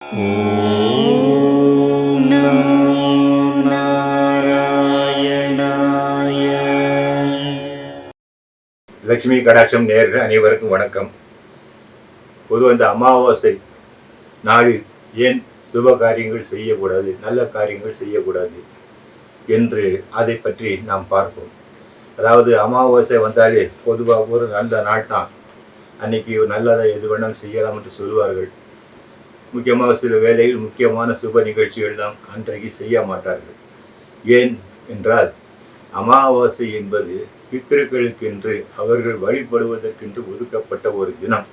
ஓம் நமோ நாராயணாய. லட்சுமி கடாட்சம் நேயர்கள் அனைவருக்கும் வணக்கம். பொதுவாக இந்த அமாவாசை நாளில் ஏன் சுப காரியங்கள் செய்யக்கூடாது, நல்ல காரியங்கள் செய்யக்கூடாது என்று அதை பற்றி நாம் பார்ப்போம். அதாவது அமாவாசை வந்தாலே பொதுவாக ஒரு நல்ல நாள் தான், அன்னைக்கு நல்லதை எது வேணாலும் செய்யலாம் என்று சொல்வார்கள். முக்கியமாக சில வேளையில் முக்கியமான சுப நிகழ்ச்சிகள் தான் அன்றைக்கு செய்ய மாட்டார்கள். ஏன் என்றால் அமாவாசை என்பது பித்திருக்களுக்கென்று அவர்கள் வழிபடுவதற்கென்று ஒதுக்கப்பட்ட ஒரு தினம்.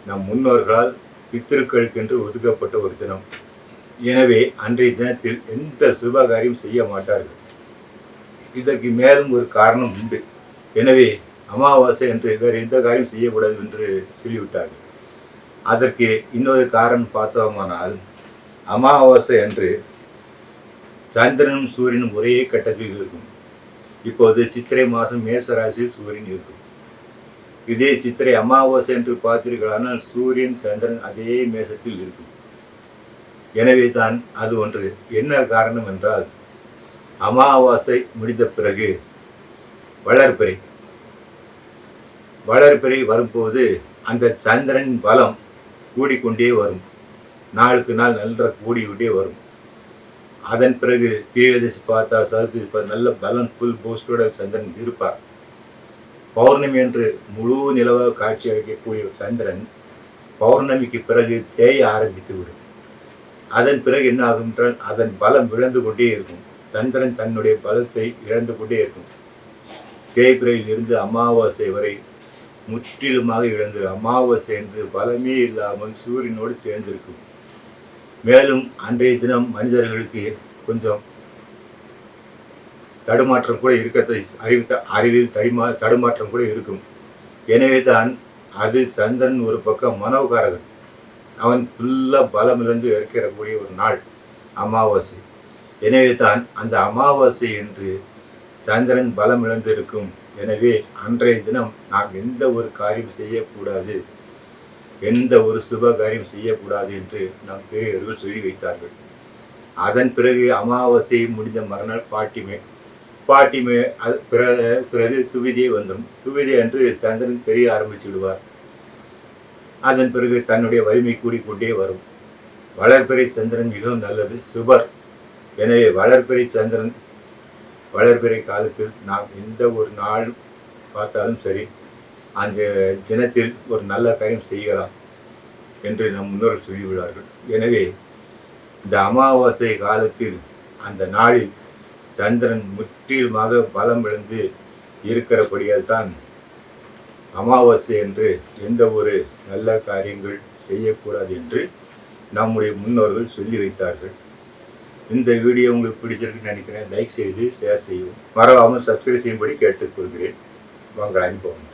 நம் முன்னோர்களால் பித்திருக்களுக்கென்று ஒதுக்கப்பட்ட ஒரு தினம். எனவே அன்றைய தினத்தில் எந்த சுப காரியம் செய்ய மாட்டார்கள். இதற்கு மேலும் ஒரு காரணம் உண்டு. எனவே அமாவாசை என்று வேறு எந்த காரியம் செய்யக்கூடாது என்று சொல்லிவிட்டார்கள். அதற்கு இன்னொரு காரணம் பார்த்தோமானால், அமாவாசை அன்று சந்திரனும் சூரியனும் ஒரே கட்டத்தில் இருக்கும். இப்போது சித்திரை மாதம் மேசராசியில் சூரியன் இருக்கும். இதே சித்திரை அமாவாசை என்று பார்த்தீர்களானால் சூரியன் சந்திரன் அதே மேசத்தில் இருக்கும். எனவே தான் அது ஒன்று. என்ன காரணம் என்றால், அமாவாசை முடிந்த பிறகு வளர்பிறை வரும்போது அந்த சந்திரன் பலம் கூடிக்கொண்டே வரும். நாளுக்கு நாள் நல்ல கூடிக்கொண்டே வரும். அதன் பிறகு திரையோதசி பார்த்தா சதுர்த்தி நல்ல பலன் ஃபுல் போஸ்டோட சந்திரன் இருப்பார். பௌர்ணமி என்று முழு நிலவாக காட்சி அளிக்கக்கூடிய சந்திரன் பௌர்ணமிக்கு பிறகு தேய ஆரம்பித்து விடும். அதன் பிறகு என்ன ஆகும் என்றால் அதன் பலம் இழந்து கொண்டே இருக்கும். சந்திரன் தன்னுடைய பலத்தை இழந்து கொண்டே இருக்கும். தேய்பிரையில் இருந்து அமாவாசை வரை முற்றிலுமாக இழந்து அமாவாசை என்று பலமே இல்லாமல் சூரியனோடு சேர்ந்திருக்கும். மேலும் அன்றைய தினம் மனிதர்களுக்கு கொஞ்சம் தடுமாற்றம் கூட இருக்கத்தை அறிவில் தடுமாற்றம் கூட இருக்கும். எனவே தான் அது சந்திரன் ஒரு பக்கம் மனோகாரகன், அவன் ஃபுல்லாக பலமிழந்து இருக்கக்கூடிய ஒரு நாள் அமாவாசை. எனவே தான் அந்த அமாவாசை என்று சந்திரன் பலம் இழந்து இருக்கும். எனவே அன்றைய தினம் நாம் எந்த ஒரு காரியம் செய்யக்கூடாது, எந்த ஒரு சுப காரியம் செய்யக்கூடாது என்று நம் பெரியவர்கள் சொல்லி வைத்தார்கள். அதன் பிறகு அமாவாசை முடிந்த மறுநாள் பாட்டிமே பிறகு துவிதியை வந்துடும். துவிதை அன்று சந்திரன் தெரிய ஆரம்பித்து விடுவார். அதன் பிறகு தன்னுடைய வலிமை கூடிக்கொண்டே வரும். வளர்பிறை சந்திரன் மிகவும் நல்லது, சுபர். எனவே வளர்பிறை காலத்தில் நாம் எந்த ஒரு நாள் பார்த்தாலும் சரி, அந்த தினத்தில் ஒரு நல்ல காரியம் செய்யலாம் என்று நம் முன்னோர்கள் சொல்லிவிடுவார்கள். எனவே இந்த அமாவாசை காலத்தில் அந்த நாளில் சந்திரன் முற்றிலுமாக பலம் இழந்து இருக்கிறபடியால் தான் அமாவாசை என்று எந்த ஒரு நல்ல காரியங்கள் செய்யக்கூடாது என்று நம்முடைய முன்னோர்கள் சொல்லி வைத்தார்கள். இந்த வீடியோ உங்களுக்கு பிடிச்சிருக்குன்னு நினைக்கிறேன். லைக் செய்து ஷேர் செய்யவும் மறவாமல் சப்ஸ்கிரைப் செய்யும்படி கேட்டுக்கொள்கிறேன். வாங்க அனுப்பவும்.